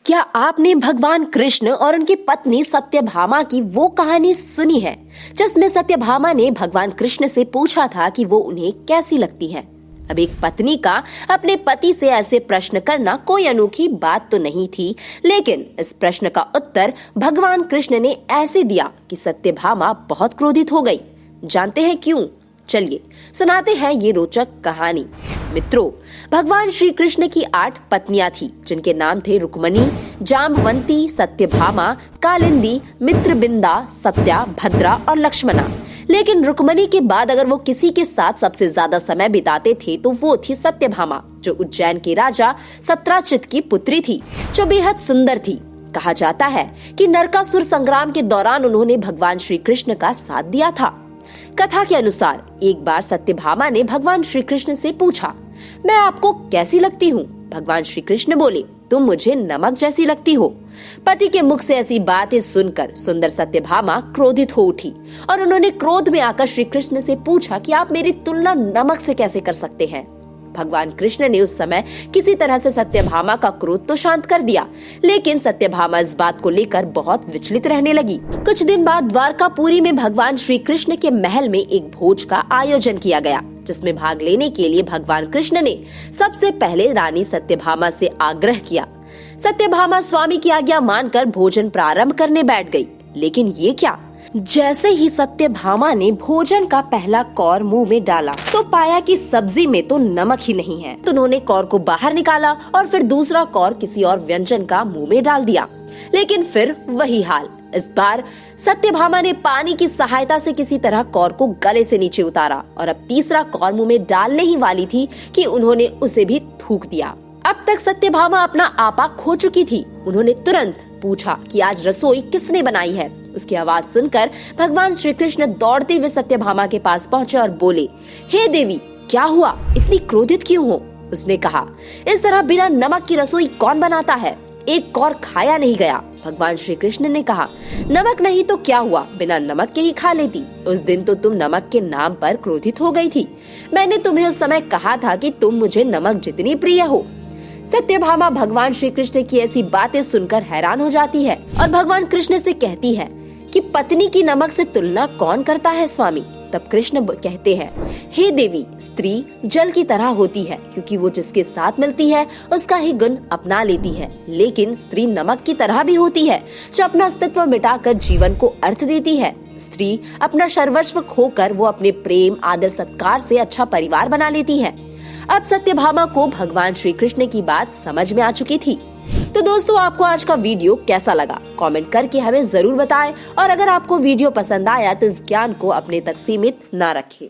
क्या आपने भगवान कृष्ण और उनकी पत्नी सत्यभामा की वो कहानी सुनी है जिसमें सत्यभामा ने भगवान कृष्ण से पूछा था कि वो उन्हें कैसी लगती है? अब एक पत्नी का अपने पति से ऐसे प्रश्न करना कोई अनोखी बात तो नहीं थी, लेकिन इस प्रश्न का उत्तर भगवान कृष्ण ने ऐसे दिया कि सत्यभामा बहुत क्रोधित हो गई। जानते हैं क्यों? चलिए सुनाते हैं ये रोचक कहानी। मित्रों, भगवान श्री कृष्ण की 8 पत्नियां थी, जिनके नाम थे रुक्मणी, जाम्बवंती, सत्यभामा, कालिंदी, मित्रबिंदा, सत्या, भद्रा और लक्ष्मणा। लेकिन रुक्मणी के बाद अगर वो किसी के साथ सबसे ज्यादा समय बिताते थे तो वो थी सत्यभामा, जो उज्जैन के राजा सत्राजित की पुत्री थी, जो बेहद सुंदर थी। कहा जाता है कि नरकासुर संग्राम के दौरान उन्होंने भगवान श्री कृष्ण का साथ दिया था। कथा के अनुसार एक बार सत्यभामा ने भगवान श्री कृष्ण से पूछा, मैं आपको कैसी लगती हूँ? भगवान श्री कृष्ण बोले, तुम मुझे नमक जैसी लगती हो। पति के मुख से ऐसी बातें सुनकर सुंदर सत्यभामा क्रोधित हो उठी और उन्होंने क्रोध में आकर श्री कृष्ण से पूछा कि आप मेरी तुलना नमक से कैसे कर सकते हैं? भगवान कृष्ण ने उस समय किसी तरह से सत्यभामा का क्रोध तो शांत कर दिया, लेकिन सत्यभामा इस बात को लेकर बहुत विचलित रहने लगी। कुछ दिन बाद द्वारकापुरी में भगवान श्री कृष्ण के महल में एक भोज का आयोजन किया गया, जिसमें भाग लेने के लिए भगवान कृष्ण ने सबसे पहले रानी सत्यभामा से आग्रह किया। सत्यभामा स्वामी की आज्ञा मानकर भोजन प्रारंभ करने बैठ गई, लेकिन ये क्या, जैसे ही सत्यभामा ने भोजन का पहला कौर मुंह में डाला तो पाया कि सब्जी में तो नमक ही नहीं है। तो उन्होंने कौर को बाहर निकाला और फिर दूसरा कौर किसी और व्यंजन का मुंह में डाल दिया, लेकिन फिर वही हाल। इस बार सत्यभामा ने पानी की सहायता से किसी तरह कौर को गले से नीचे उतारा और अब तीसरा कौर मुंह में डालने ही वाली थी कि उन्होंने उसे भी थूक दिया। अब तक सत्यभामा अपना आपा खो चुकी थी। उन्होंने तुरंत पूछा कि आज रसोई किसने बनाई है? उसकी आवाज सुनकर भगवान श्री कृष्ण दौड़ते हुए सत्यभामा के पास पहुंचे और बोले, हे देवी, क्या हुआ? इतनी क्रोधित क्यों हो? उसने कहा, इस तरह बिना नमक की रसोई कौन बनाता है? एक कौर खाया नहीं गया। भगवान श्री कृष्ण ने कहा, नमक नहीं तो क्या हुआ, बिना नमक के ही खा लेती। उस दिन तो तुम नमक के नाम पर क्रोधित हो गई थी। मैंने तुम्हें उस समय कहा था कि तुम मुझे नमक जितनी प्रिय हो। सत्यभामा भगवान श्री कृष्ण की ऐसी बातें सुनकर हैरान हो जाती है और भगवान कृष्ण से कहती है कि पत्नी की नमक से तुलना कौन करता है स्वामी? तब कृष्ण कहते हैं, हे देवी, स्त्री जल की तरह होती है, क्योंकि वो जिसके साथ मिलती है उसका ही गुण अपना लेती है। लेकिन स्त्री नमक की तरह भी होती है, जो अपना अस्तित्व मिटाकर जीवन को अर्थ देती है। स्त्री अपना सर्वस्व खोकर वो अपने प्रेम, आदर, सत्कार से अच्छा परिवार बना लेती है। अब सत्यभामा को भगवान श्री कृष्ण की बात समझ में आ चुकी थी। तो दोस्तों, आपको आज का वीडियो कैसा लगा? कमेंट करके हमें जरूर बताएं और अगर आपको वीडियो पसंद आया तो इस ज्ञान को अपने तक सीमित ना रखें।